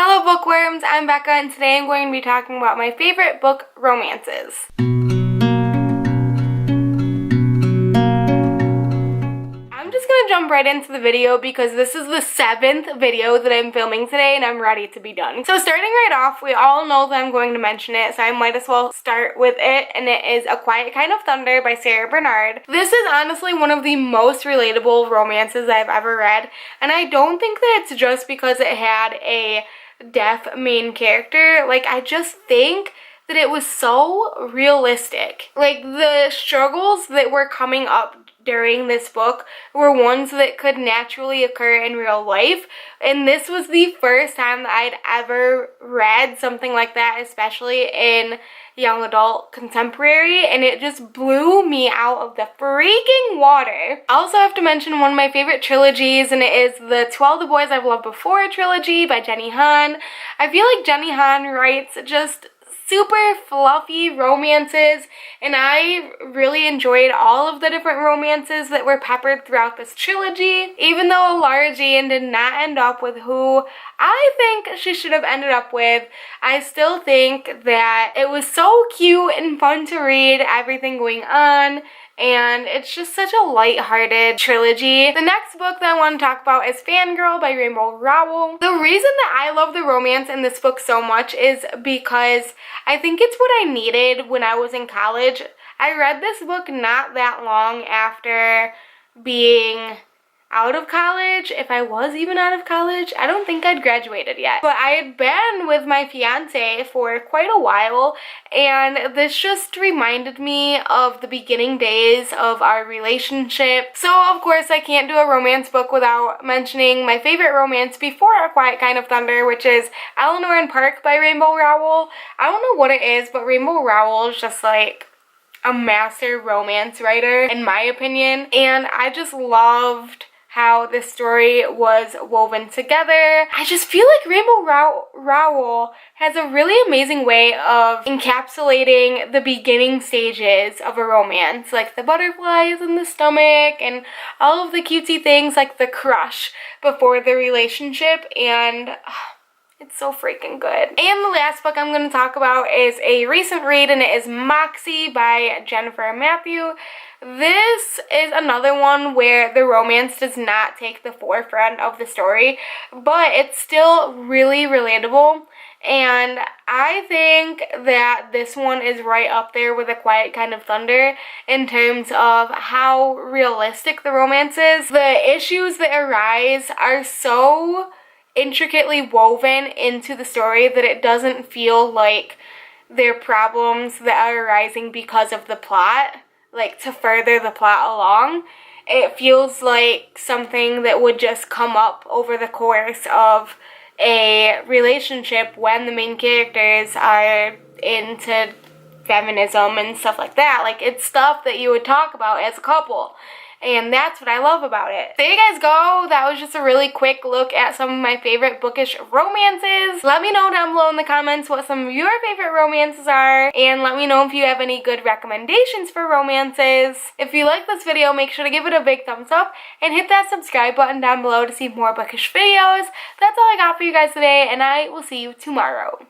Hello bookworms, I'm Becca and today I'm going to be talking about my favorite book romances. I'm just going to jump right into the video because this is the 7th video that I'm filming today and I'm ready to be done. So starting right off, we all know that I'm going to mention it, so I might as well start with it, and it is A Quiet Kind of Thunder by Sarah Bernard. This is honestly one of the most relatable romances I've ever read, and I don't think that it's just because it had a deaf main character. Like, I just think that it was so realistic. Like, the struggles that were coming up during this book were ones that could naturally occur in real life, and this was the first time that I'd ever read something like that, especially in young adult contemporary, and it just blew me out of the freaking water. I also have to mention one of my favorite trilogies, and it is the To All the Boys I've Loved Before trilogy by Jenny Han. I feel like Jenny Han writes just super fluffy romances, and I really enjoyed all of the different romances that were peppered throughout this trilogy. Even though Lara Jean did not end up with who I think she should have ended up with, I still think that it was so cute and fun to read everything going on, and it's just such a light-hearted trilogy. The next book that I want to talk about is Fangirl by Rainbow Rowell. The reason that I love the romance in this book so much is because I think it's what I needed when I was in college. I read this book not that long after being out of college, if I was even out of college. I don't think I'd graduated yet. But I had been with my fiance for quite a while, and this just reminded me of the beginning days of our relationship. So of course I can't do a romance book without mentioning my favorite romance before A Quiet Kind of Thunder, which is Eleanor Park by Rainbow Rowell. I don't know what it is, but Rainbow Rowell is just like a master romance writer in my opinion, and I just loved how this story was woven together. I just feel like Rainbow Rowell has a really amazing way of encapsulating the beginning stages of a romance, like the butterflies in the stomach and all of the cutesy things like the crush before the relationship, and it's so freaking good. And the last book I'm going to talk about is a recent read, and it is Moxie by Jennifer Matthew. This is another one where the romance does not take the forefront of the story, but it's still really relatable. And I think that this one is right up there with A Quiet Kind of Thunder in terms of how realistic the romance is. The issues that arise are so intricately woven into the story that it doesn't feel like they're problems that are arising because of the plot, like to further the plot along. It feels like something that would just come up over the course of a relationship when the main characters are into feminism and stuff like that. Like, it's stuff that you would talk about as a couple, and that's what I love about it. There you guys go. That was just a really quick look at some of my favorite bookish romances. Let me know down below in the comments what some of your favorite romances are, and let me know if you have any good recommendations for romances. If you like this video, make sure to give it a big thumbs up and hit that subscribe button down below to see more bookish videos. That's all I got for you guys today, and I will see you tomorrow.